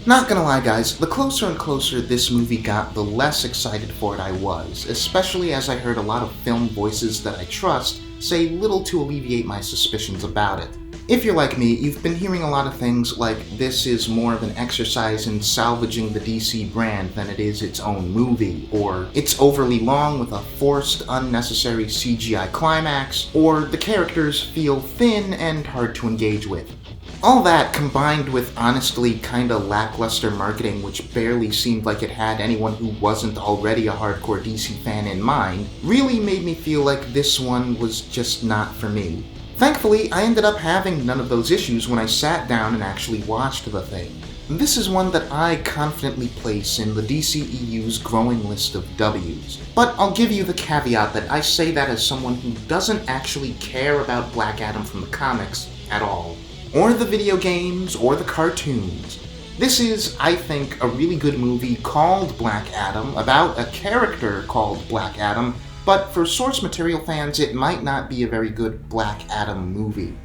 Not gonna lie guys, the closer and closer this movie got, the less excited for it I was, especially as I heard a lot of film voices that I trust say little to alleviate my suspicions about it. If you're like me, you've been hearing a lot of things like this is more of an exercise in salvaging the DC brand than it is its own movie, or it's overly long with a forced, unnecessary CGI climax, or the characters feel thin and hard to engage with. All that, combined with honestly kinda lackluster marketing which barely seemed like it had anyone who wasn't already a hardcore DC fan in mind, really made me feel like this one was just not for me. Thankfully, I ended up having none of those issues when I sat down and actually watched the thing. This is one that I confidently place in the DCEU's growing list of W's. But I'll give you the caveat that I say that as someone who doesn't actually care about Black Adam from the comics at all, or the video games, or the cartoons. This is, I think, a really good movie called Black Adam, about a character called Black Adam, but for source material fans, it might not be a very good Black Adam movie.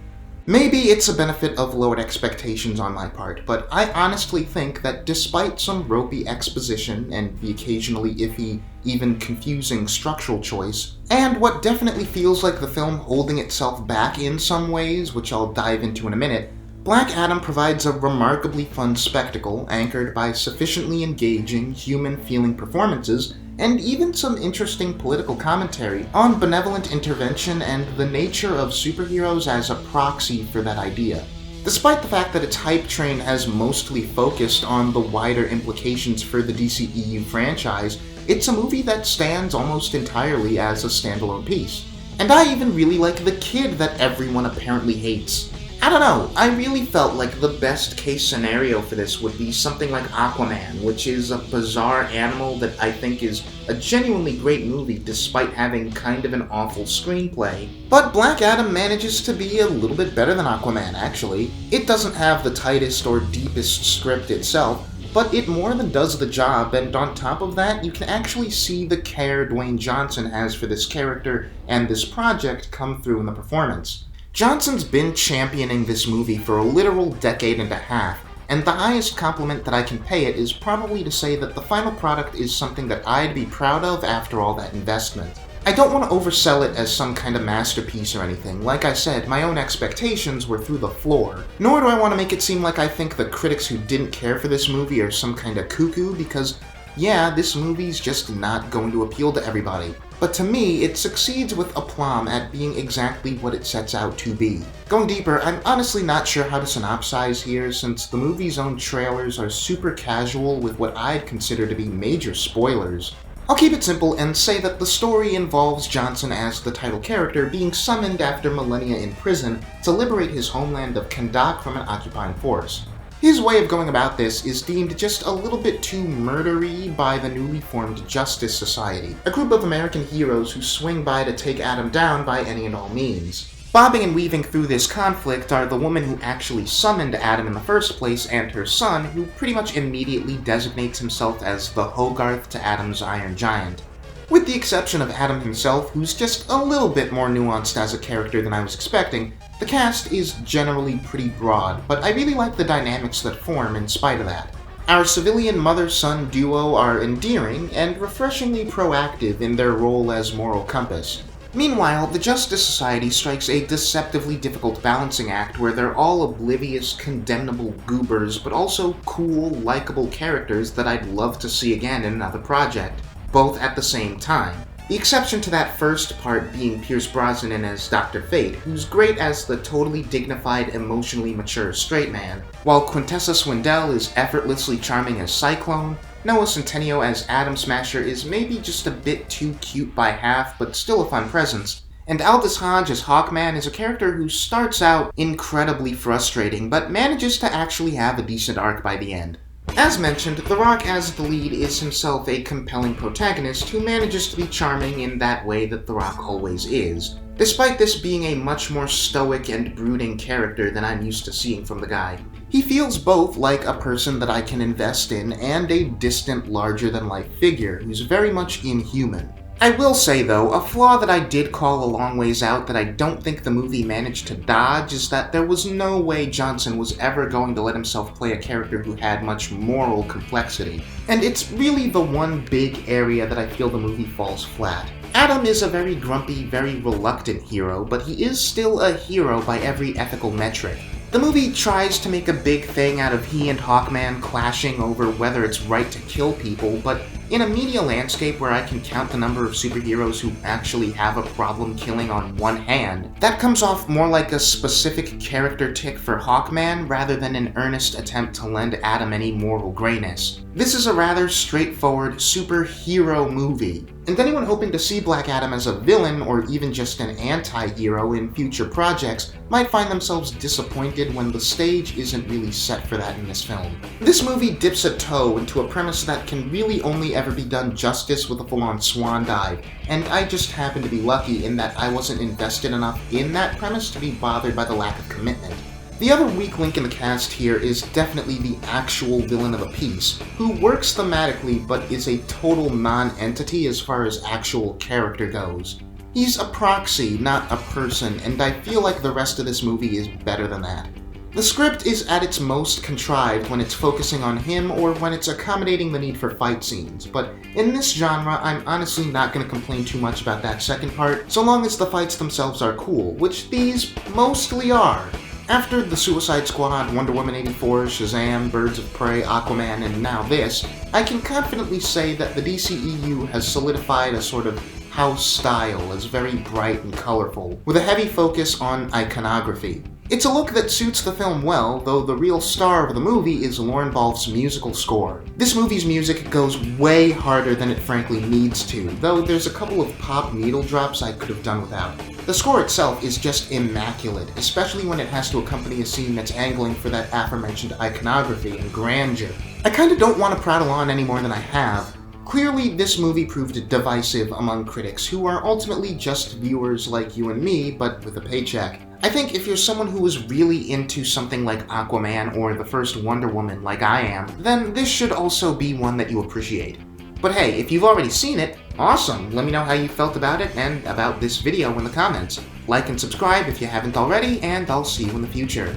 Maybe it's a benefit of lowered expectations on my part, but I honestly think that despite some ropey exposition and the occasionally iffy, even confusing structural choice, and what definitely feels like the film holding itself back in some ways, which I'll dive into in a minute, Black Adam provides a remarkably fun spectacle anchored by sufficiently engaging, human-feeling performances and even some interesting political commentary on benevolent intervention and the nature of superheroes as a proxy for that idea. Despite the fact that its hype train has mostly focused on the wider implications for the DCEU franchise, it's a movie that stands almost entirely as a standalone piece. And I even really like the kid that everyone apparently hates. I don't know, I really felt like the best case scenario for this would be something like Hawkman, which is a bizarre animal that I think is a genuinely great movie despite having kind of an awful screenplay. But Black Adam manages to be a little bit better than Aquaman, actually. It doesn't have the tightest or deepest script itself, but it more than does the job, and on top of that, you can actually see the care Dwayne Johnson has for this character and this project come through in the performance. Johnson's been championing this movie for a literal decade and a half, and the highest compliment that I can pay it is probably to say that the final product is something that I'd be proud of after all that investment. I don't want to oversell it as some kind of masterpiece or anything. Like I said, my own expectations were through the floor. Nor do I want to make it seem like I think the critics who didn't care for this movie are some kind of cuckoo, because yeah, this movie's just not going to appeal to everybody. But to me, it succeeds with aplomb at being exactly what it sets out to be. Going deeper, I'm honestly not sure how to synopsize here, since the movie's own trailers are super casual with what I'd consider to be major spoilers. I'll keep it simple and say that the story involves Johnson as the title character being summoned after millennia in prison to liberate his homeland of Kahndaq from an occupying force. His way of going about this is deemed just a little bit too murdery by the newly formed Justice Society, a group of American heroes who swing by to take Adam down by any and all means. Bobbing and weaving through this conflict are the woman who actually summoned Adam in the first place and her son, who pretty much immediately designates himself as the Hogarth to Adam's Iron Giant. With the exception of Adam himself, who's just a little bit more nuanced as a character than I was expecting, the cast is generally pretty broad, but I really like the dynamics that form in spite of that. Our civilian mother-son duo are endearing and refreshingly proactive in their role as moral compass. Meanwhile, the Justice Society strikes a deceptively difficult balancing act where they're all oblivious, condemnable goobers, but also cool, likable characters that I'd love to see again in another project, both at the same time. The exception to that first part being Pierce Brosnan as Dr. Fate, who's great as the totally dignified, emotionally mature straight man, while Quintessa Swindell is effortlessly charming as Cyclone. Noah Centineo as Atom Smasher is maybe just a bit too cute by half, but still a fun presence. And Aldous Hodge as Hawkman is a character who starts out incredibly frustrating, but manages to actually have a decent arc by the end. As mentioned, The Rock as the lead is himself a compelling protagonist who manages to be charming in that way that The Rock always is, despite this being a much more stoic and brooding character than I'm used to seeing from the guy. He feels both like a person that I can invest in and a distant, larger-than-life figure who's very much inhuman. I will say though, a flaw that I did call a long ways out that I don't think the movie managed to dodge is that there was no way Johnson was ever going to let himself play a character who had much moral complexity. And it's really the one big area that I feel the movie falls flat. Adam is a very grumpy, very reluctant hero, but he is still a hero by every ethical metric. The movie tries to make a big thing out of he and Hawkman clashing over whether it's right to kill people, but in a media landscape where I can count the number of superheroes who actually have a problem killing on one hand, that comes off more like a specific character tick for Hawkman rather than an earnest attempt to lend Adam any moral grayness. This is a rather straightforward superhero movie, and anyone hoping to see Black Adam as a villain or even just an anti-hero in future projects might find themselves disappointed when the stage isn't really set for that in this film. This movie dips a toe into a premise that can really only ever be done justice with a full-on swan dive, and I just happen to be lucky in that I wasn't invested enough in that premise to be bothered by the lack of commitment. The other weak link in the cast here is definitely the actual villain of the piece, who works thematically but is a total non-entity as far as actual character goes. He's a proxy, not a person, and I feel like the rest of this movie is better than that. The script is at its most contrived when it's focusing on him or when it's accommodating the need for fight scenes, but in this genre, I'm honestly not going to complain too much about that second part, so long as the fights themselves are cool, which these mostly are. After the Suicide Squad, Wonder Woman 84, Shazam, Birds of Prey, Aquaman, and now this, I can confidently say that the DCEU has solidified a sort of house style as very bright and colorful, with a heavy focus on iconography. It's a look that suits the film well, though the real star of the movie is Lorne Balfe's musical score. This movie's music goes way harder than it frankly needs to, though there's a couple of pop needle drops I could have done without. The score itself is just immaculate, especially when it has to accompany a scene that's angling for that aforementioned iconography and grandeur. I kinda don't want to prattle on any more than I have. Clearly, this movie proved divisive among critics, who are ultimately just viewers like you and me, but with a paycheck. I think if you're someone who is really into something like Aquaman or the first Wonder Woman like I am, then this should also be one that you appreciate. But hey, if you've already seen it, awesome! Let me know how you felt about it and about this video in the comments. Like and subscribe if you haven't already, and I'll see you in the future.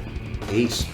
Peace.